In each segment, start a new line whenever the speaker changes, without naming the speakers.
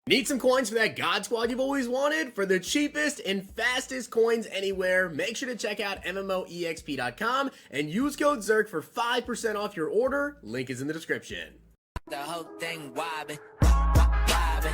Need some coins for that God Squad you've always wanted? For the cheapest and fastest coins anywhere, make sure to check out MMOEXP.com and use code ZIRK for 5% off your order. Link is in the description.
The whole thing wobbin', wobbin'.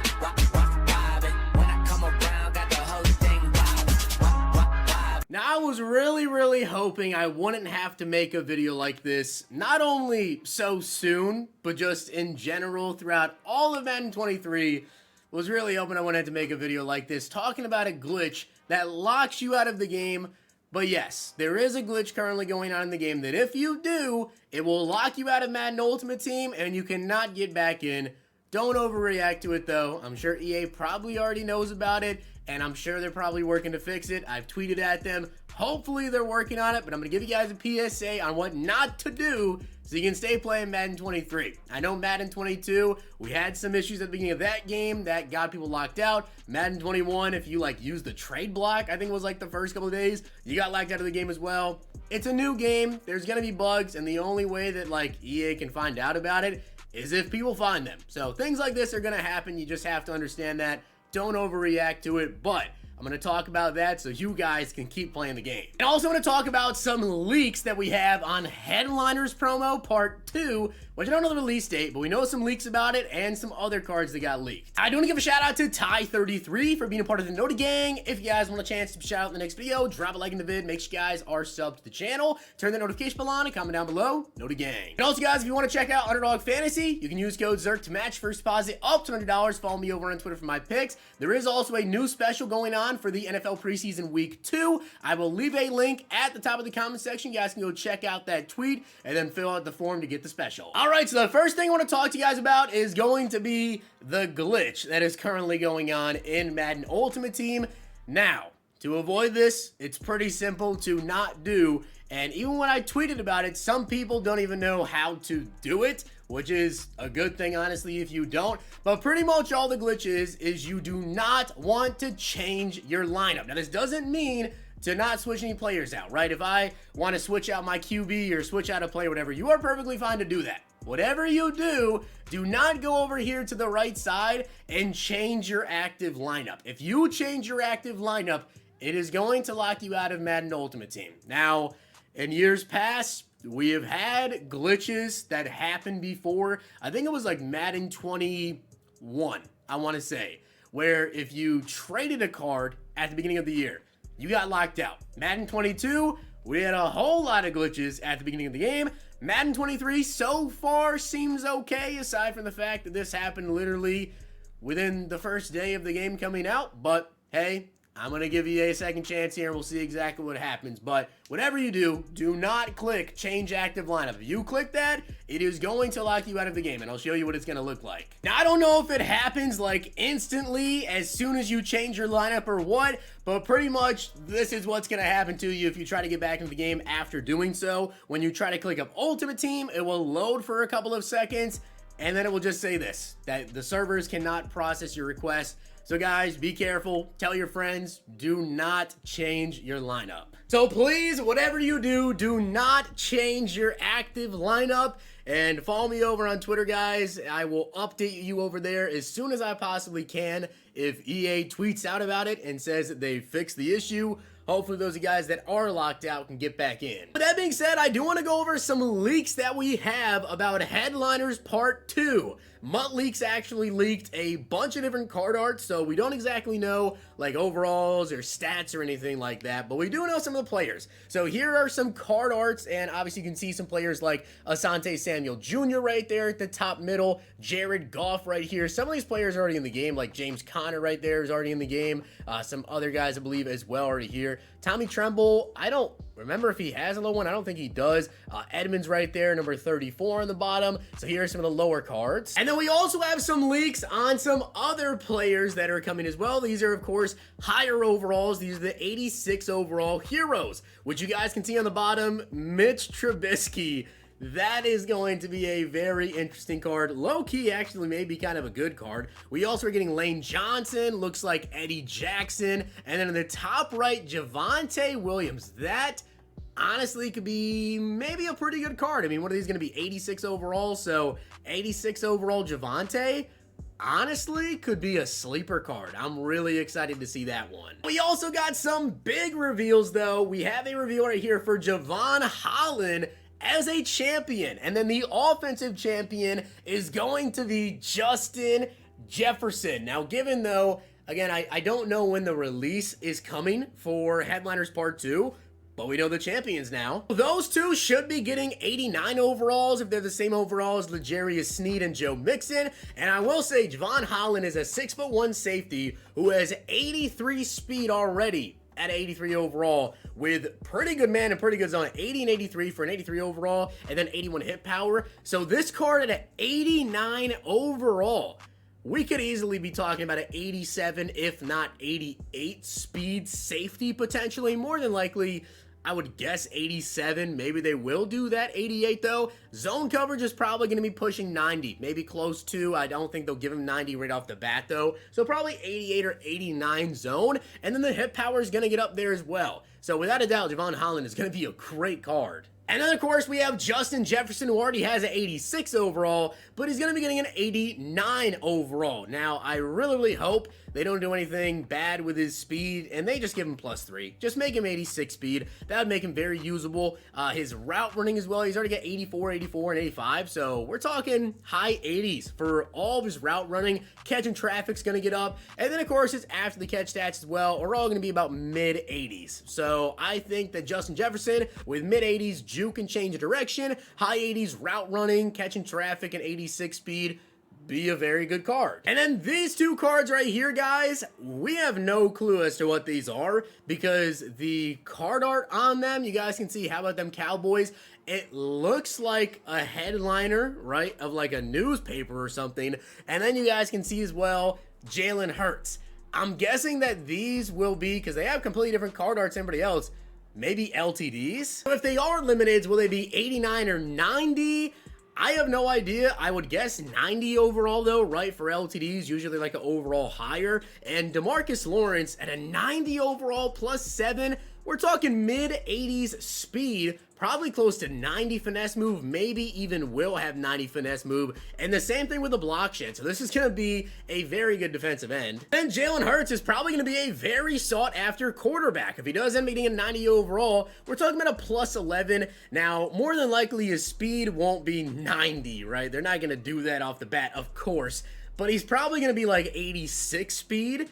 When I come around, got the whole thing wobbin'.
Now, I was really hoping I wouldn't have to make a video like this, not only so soon, but just in general throughout all of Madden 23. Was really hoping I wouldn't have to make a video like this, talking about a glitch that locks you out of the game. But yes, there is a glitch currently going on in the game that if you do, it will lock you out of Madden Ultimate Team and you cannot get back in. Don't overreact to it though. I'm sure EA probably already knows about it, and I'm sure they're probably working to fix it. I've tweeted at them. Hopefully they're working on it, but I'm going to give you guys a PSA on what not to do so you can stay playing Madden 23. I know Madden 22, we had some issues at the beginning of that game that got people locked out. Madden 21, if you used the trade block, I think it was the first couple of days, you got locked out of the game as well. It's a new game. There's going to be bugs, and the only way that EA can find out about it is if people find them. So things like this are going to happen. You just have to understand that. Don't overreact to it, but I'm going to talk about that so you guys can keep playing the game. And also want to talk about some leaks that we have on Headliners promo part 2, which I don't know the release date, but we know some leaks about it and some other cards that got leaked. I do want to give a shout out to Ty33 for being a part of the Nota Gang. If you guys want a chance to shout out in the next video, drop a like in the vid, make sure you guys are subbed to the channel, turn the notification bell on, and comment down below, Nota Gang. And also guys, if you want to check out Underdog Fantasy, you can use code ZIRK to match first deposit up to $100. Follow me over on Twitter for my picks. There is also a new special going on for the NFL preseason week 2. I will leave a link at the top of the comment section. You guys can go check out that tweet and then fill out the form to get the special. All right, so the first thing I want to talk to you guys about is going to be the glitch that is currently going on in Madden Ultimate Team. Now, to avoid this, it's pretty simple to not do, and even when I tweeted about it, some people don't even know how to do it, which is a good thing, honestly, if you don't. But pretty much all the glitch is you do not want to change your lineup. Now, this doesn't mean to not switch any players out, right? If I want to switch out my QB or switch out a player, whatever, you are perfectly fine to do that. Whatever you do not go over here to the right side and change your active lineup. If you change your active lineup, it is going to lock you out of Madden Ultimate Team. Now, in years past, we have had glitches that happened before. I think it was Madden 21, I want to say, where if you traded a card at the beginning of the year, you got locked out. Madden 22, we had a whole lot of glitches at the beginning of the game. Madden 23 so far seems okay, aside from the fact that this happened literally within the first day of the game coming out. But hey, I'm going to give you a second chance here and we'll see exactly what happens. But whatever you do not click change active lineup. If you click that, it is going to lock you out of the game, and I'll show you what it's going to look like. Now, I don't know if it happens instantly as soon as you change your lineup or what, but pretty much this is what's going to happen to you if you try to get back into the game after doing so. When you try to click up Ultimate Team, it will load for a couple of seconds, and then it will just say this, that the servers cannot process your request. So guys, be careful, tell your friends, do not change your lineup. So please, whatever you do not change your active lineup, and follow me over on Twitter, guys. I will update you over there as soon as I possibly can if EA tweets out about it and says that they fixed the issue. Hopefully those guys that are locked out can get back in. With that being said, I do want to go over some leaks that we have about Headliners Part 2. Mutt Leaks actually leaked a bunch of different card art, so we don't exactly know overalls or stats or anything like that, but we do know some of the players. So here are some card arts, and obviously you can see some players like Asante Samuel Jr. right there at the top middle, Jared Goff right here. Some of these players are already in the game, like James Conner right there is already in the game. Some other guys, I believe, as well already here. Tommy Tremble, I don't remember if he has a low one. I don't think he does. Edmonds right there, number 34 on the bottom. So here are some of the lower cards. And then we also have some leaks on some other players that are coming as well. These are, of course, higher overalls. These are the 86 overall heroes, which you guys can see on the bottom. Mitch Trubisky. That is going to be a very interesting card. Low-key, actually, maybe kind of a good card. We also are getting Lane Johnson, looks like Eddie Jackson, and then in the top right, Javonte Williams. That honestly could be maybe a pretty good card. I mean, what are these going to be? 86 overall, so 86 overall Javonte. honestly could be a sleeper card. I'm really excited to see that one. We also got some big reveals though. We have a reveal right here for Jevon Holland as a champion, and then the offensive champion is going to be Justin Jefferson. Now, given though, again, I don't know when the release is coming for Headliners Part 2, but we know the champions now. Those two should be getting 89 overalls if they're the same overall as L'Jarius Sneed and Joe Mixon. And I will say Jevon Holland is a 6'1" safety who has 83 speed already at 83 overall with pretty good man and pretty good zone. 80 and 83 for an 83 overall and then 81 hit power. So this card at an 89 overall, we could easily be talking about an 87, if not 88 speed safety potentially. More than likely, I would guess 87. Maybe they will do that. 88 though. Zone coverage is probably going to be pushing 90, maybe close to. I don't think they'll give him 90 right off the bat though. So probably 88 or 89 zone. And then the hit power is going to get up there as well. So without a doubt, Jevon Holland is going to be a great card. And then, of course, we have Justin Jefferson, who already has an 86 overall, but he's going to be getting an 89 overall. Now, I really hope they don't do anything bad with his speed, and they just give him +3. Just make him 86 speed. That would make him very usable. His route running as well, he's already got 84, 84, and 85, so we're talking high 80s for all of his route running. Catching traffic's going to get up, and then, of course, his after the catch stats as well are all going to be about mid-80s. So I think that Justin Jefferson, with mid-80s, juke and change of direction, high 80s route running, catching traffic, and 86 speed, be a very good card. And then these two cards right here, guys, we have no clue as to what these are because the card art on them, you guys can see, how about them Cowboys? It looks like a headliner, right, of like a newspaper or something. And then you guys can see as well, Jalen Hurts. I'm guessing that these will be, because they have completely different card arts than everybody else, maybe LTDs? So if they are limiteds, will they be 89 or 90? I have no idea. I would guess 90 overall though, right, for LTDs, usually like an overall higher. And DeMarcus Lawrence at a 90 overall +7, we're talking mid-80s speed, probably close to 90 finesse move, maybe even will have 90 finesse move. And the same thing with the block shed. So this is going to be a very good defensive end. Then Jalen Hurts is probably going to be a very sought after quarterback. If he does end up getting a 90 overall, we're talking about a +11. Now, more than likely his speed won't be 90, right? They're not going to do that off the bat, of course. But he's probably going to be like 86 speed.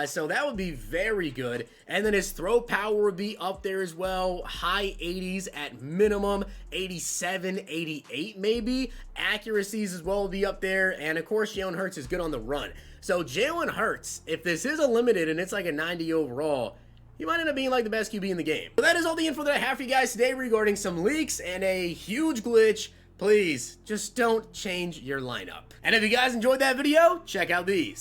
So that would be very good. And then his throw power would be up there as well. High 80s at minimum. 87, 88 maybe. Accuracies as well will be up there. And of course, Jalen Hurts is good on the run. So Jalen Hurts, if this is a limited and it's like a 90 overall, he might end up being like the best QB in the game. So that is all the info that I have for you guys today regarding some leaks and a huge glitch. Please, just don't change your lineup. And if you guys enjoyed that video, check out these.